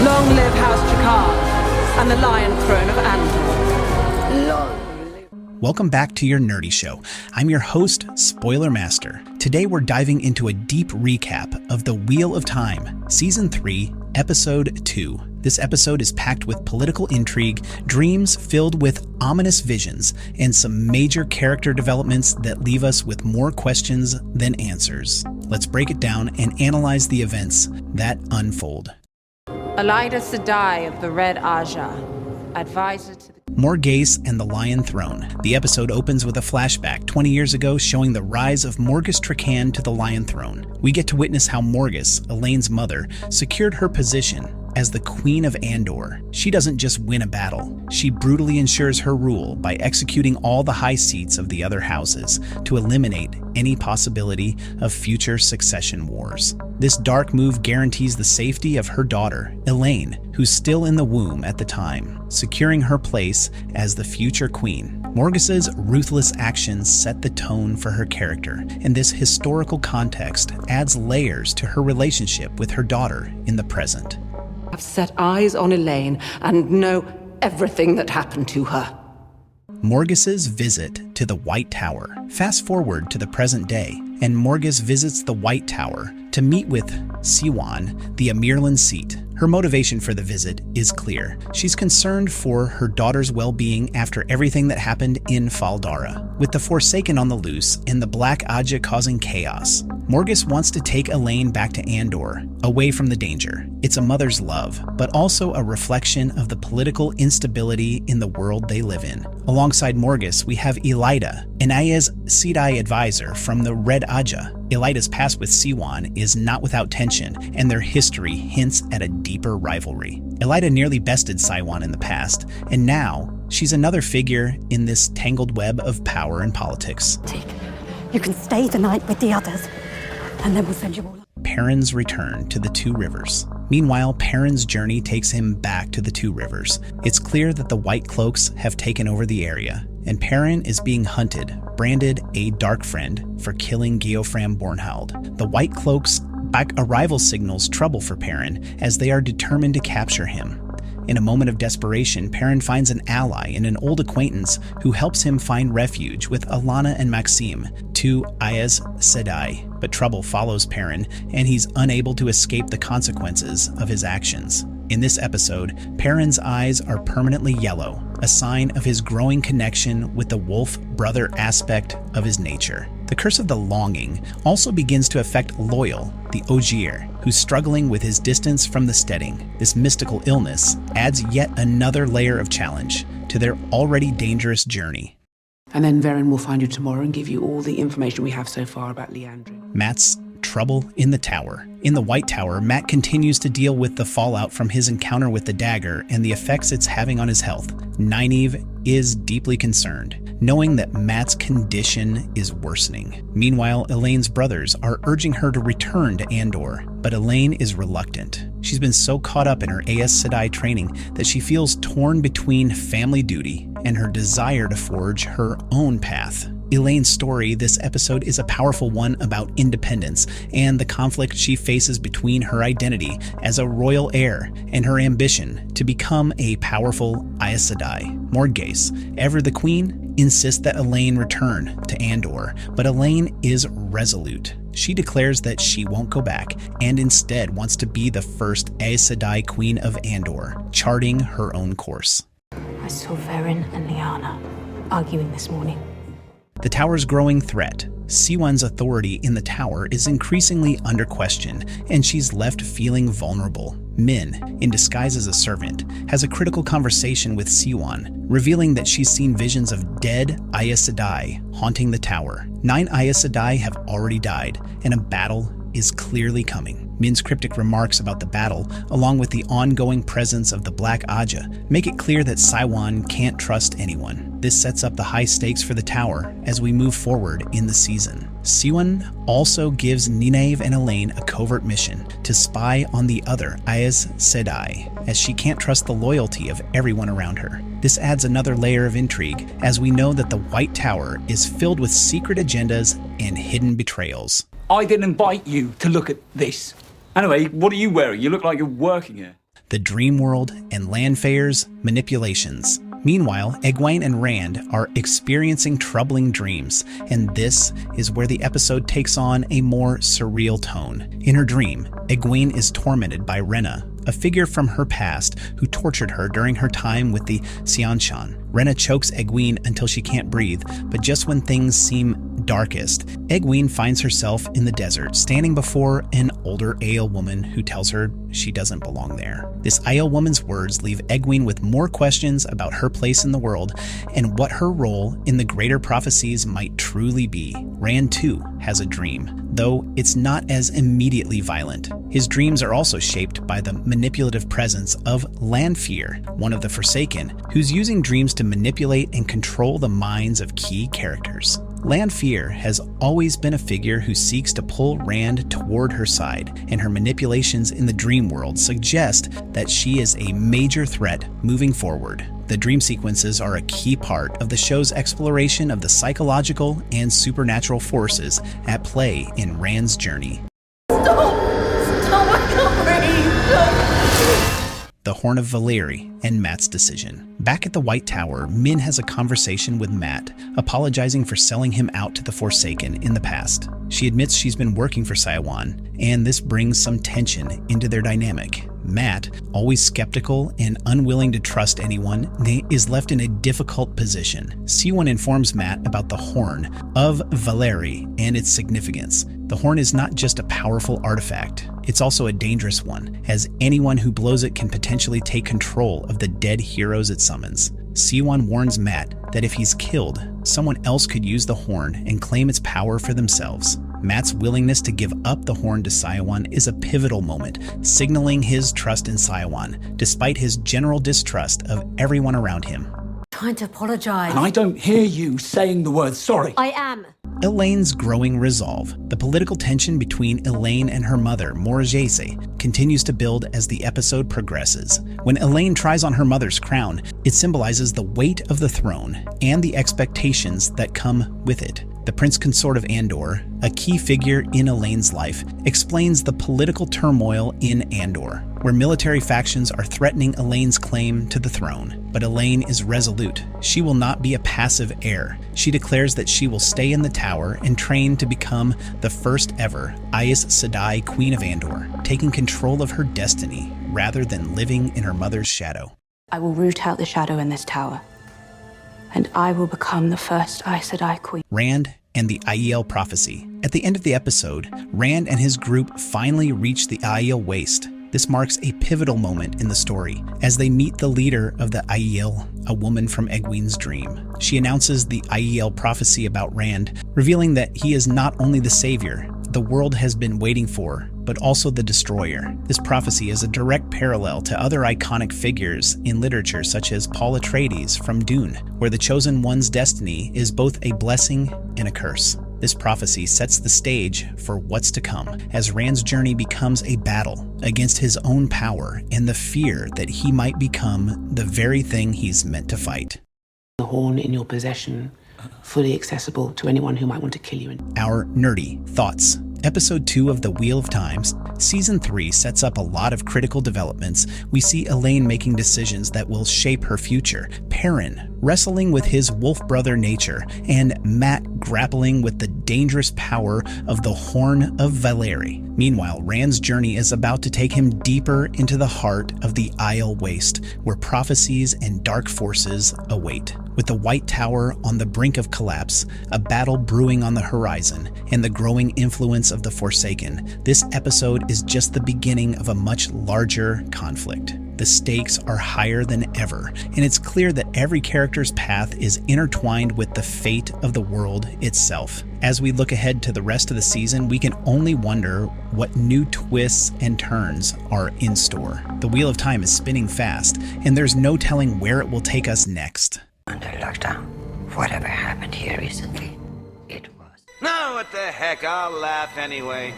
Long live House Trakand and the Lion Throne of Andor. Long live... Welcome back to your nerdy show. I'm your host, Spoiler Master. Today we're diving into a deep recap of The Wheel of Time, Season 3, Episode 2. This episode is packed with political intrigue, dreams filled with ominous visions, and some major character developments that leave us with more questions than answers. Let's break it down and analyze the events that unfold. Elaida Sedai of the Red Aja, advisor to the... Morgase and the Lion Throne. The episode opens with a flashback 20 years ago showing the rise of Morgase Trakand to the Lion Throne. We get to witness how Morgase, Elayne's mother, secured her position as the Queen of Andor. She doesn't just win a battle, she brutally ensures her rule by executing all the high seats of the other houses to eliminate any possibility of future succession wars. This dark move guarantees the safety of her daughter, Elayne, who's still in the womb at the time, securing her place as the future queen. Morgase's ruthless actions set the tone for her character, and this historical context adds layers to her relationship with her daughter in the present. I've set eyes on Elayne and know everything that happened to her. Morgase's visit to the White Tower. Fast forward to the present day, and Morgase visits the White Tower to meet with Siwan, the Amirlan seat. Her motivation for the visit is clear. She's concerned for her daughter's well-being after everything that happened in Fal Dara. With the Forsaken on the loose and the Black Aja causing chaos, Morgase wants to take Elayne back to Andor, away from the danger. It's a mother's love, but also a reflection of the political instability in the world they live in. Alongside Morgase, we have Elaida, an Aes Sedai advisor from the Red Aja. Elaida's past with Siwan is not without tension, and their history hints at a deeper rivalry. Elaida nearly bested Siwan in the past, and now she's another figure in this tangled web of power and politics. You can stay the night with the others, and then we'll send you all. Perrin's return to the Two Rivers. Meanwhile, Perrin's journey takes him back to the Two Rivers. It's clear that the White Cloaks have taken over the area, and Perrin is being hunted, branded a Dark Friend for killing Geofram Bornhald. The White Cloaks' back arrival signals trouble for Perrin as they are determined to capture him. In a moment of desperation, Perrin finds an ally and an old acquaintance who helps him find refuge with Alanna and Maxime, two Aes Sedai. But trouble follows Perrin, and he's unable to escape the consequences of his actions. In this episode, Perrin's eyes are permanently yellow, a sign of his growing connection with the wolf-brother aspect of his nature. The Curse of the Longing also begins to affect Loyal, the Ogier, who's struggling with his distance from the steading. This mystical illness adds yet another layer of challenge to their already dangerous journey. And then Perrin will find you tomorrow and give you all the information we have so far about Liandrin. Matt's trouble in the tower. In the White Tower, Matt continues to deal with the fallout from his encounter with the dagger and the effects it's having on his health. Nynaeve is deeply concerned, knowing that Matt's condition is worsening. Meanwhile, Elayne's brothers are urging her to return to Andor, but Elayne is reluctant. She's been so caught up in her Aes Sedai training that she feels torn between family duty and her desire to forge her own path. Elayne's story this episode is a powerful one about independence and the conflict she faces between her identity as a royal heir and her ambition to become a powerful Aes Sedai. Morgase, ever the queen, insists that Elayne return to Andor, but Elayne is resolute. She declares that she won't go back and instead wants to be the first Aes Sedai Queen of Andor, charting her own course. I saw Perrin and Lyanna arguing this morning. The tower's growing threat. Siwan's authority in the tower is increasingly under question, and she's left feeling vulnerable. Min, in disguise as a servant, has a critical conversation with Siwan, revealing that she's seen visions of dead Aes Sedai haunting the tower. 9 Aes Sedai have already died, and a battle is clearly coming. Min's cryptic remarks about the battle, along with the ongoing presence of the Black Aja, make it clear that Siwan can't trust anyone. This sets up the high stakes for the tower as we move forward in the season. Siwan also gives Nynaeve and Elayne a covert mission to spy on the other Aes Sedai, as she can't trust the loyalty of everyone around her. This adds another layer of intrigue, as we know that the White Tower is filled with secret agendas and hidden betrayals. I didn't invite you to look at this. Anyway, what are you wearing? You look like you're working here. the dream world, and Lanfear's manipulations. Meanwhile, Egwene and Rand are experiencing troubling dreams, and this is where the episode takes on a more surreal tone. In her dream, Egwene is tormented by Rhenna, a figure from her past who tortured her during her time with the Seanchan. Rhenna chokes Egwene until she can't breathe, but just when things seem darkest, Egwene finds herself in the desert, standing before an older Aiel woman who tells her she doesn't belong there. This Aiel woman's words leave Egwene with more questions about her place in the world and what her role in the greater prophecies might truly be. Rand too has a dream, though it's not as immediately violent. His dreams are also shaped by the manipulative presence of Lanfear, one of the Forsaken, who's using dreams to manipulate and control the minds of key characters. Lanfear has always been a figure who seeks to pull Rand toward her side, and her manipulations in the dream world suggest that she is a major threat moving forward. The dream sequences are a key part of the show's exploration of the psychological and supernatural forces at play in Rand's journey. Stop! I can't breathe! The Horn of Valere, and Mat's decision. Back at the White Tower, Min has a conversation with Mat, apologizing for selling him out to the Forsaken in the past. She admits she's been working for Saiwan, and this brings some tension into their dynamic. Mat, always skeptical and unwilling to trust anyone, is left in a difficult position. Siwon informs Mat about the Horn of Valere and its significance. The horn is not just a powerful artifact, it's also a dangerous one, as anyone who blows it can potentially take control of the dead heroes it summons. Siwon warns Mat that if he's killed, someone else could use the horn and claim its power for themselves. Mat's willingness to give up the horn to Siwon is a pivotal moment, signaling his trust in Siwon, despite his general distrust of everyone around him. Trying to apologize. And I don't hear you saying the word sorry. I am. Elayne's growing resolve. The political tension between Elayne and her mother, Morgase, continues to build as the episode progresses. When Elayne tries on her mother's crown, it symbolizes the weight of the throne and the expectations that come with it. The Prince Consort of Andor, a key figure in Elayne's life, explains the political turmoil in Andor, where military factions are threatening Elayne's claim to the throne. But Elayne is resolute. She will not be a passive heir. She declares that she will stay in the tower and train to become the first ever Aes Sedai Queen of Andor, taking control of her destiny rather than living in her mother's shadow. I will root out the shadow in this tower, and I will become the first Aes Sedai Queen. Rand and the Aiel prophecy. At the end of the episode, Rand and his group finally reach the Aiel Waste. This marks a pivotal moment in the story, as they meet the leader of the Aiel, a woman from Egwene's dream. She announces the Aiel prophecy about Rand, revealing that he is not only the savior the world has been waiting for, but also the destroyer. This prophecy is a direct parallel to other iconic figures in literature such as Paul Atreides from Dune, where the Chosen One's destiny is both a blessing and a curse. This prophecy sets the stage for what's to come, as Rand's journey becomes a battle against his own power and the fear that he might become the very thing he's meant to fight. The horn in your possession, fully accessible to anyone who might want to kill you. Our nerdy thoughts. Episode 2 of The Wheel of Times, Season 3 sets up a lot of critical developments. We see Elayne making decisions that will shape her future, Perrin wrestling with his wolf brother nature, and Mat grappling with the dangerous power of the Horn of Valere. Meanwhile, Rand's journey is about to take him deeper into the heart of the Aiel Waste, where prophecies and dark forces await. With the White Tower on the brink of collapse, a battle brewing on the horizon, and the growing influence of the Forsaken, this episode is just the beginning of a much larger conflict. The stakes are higher than ever, and it's clear that every character's path is intertwined with the fate of the world itself. As we look ahead to the rest of the season, we can only wonder what new twists and turns are in store. The Wheel of Time is spinning fast, and there's no telling where it will take us next. Under lockdown, whatever happened here recently, it was. No, what the heck, I'll laugh anyway.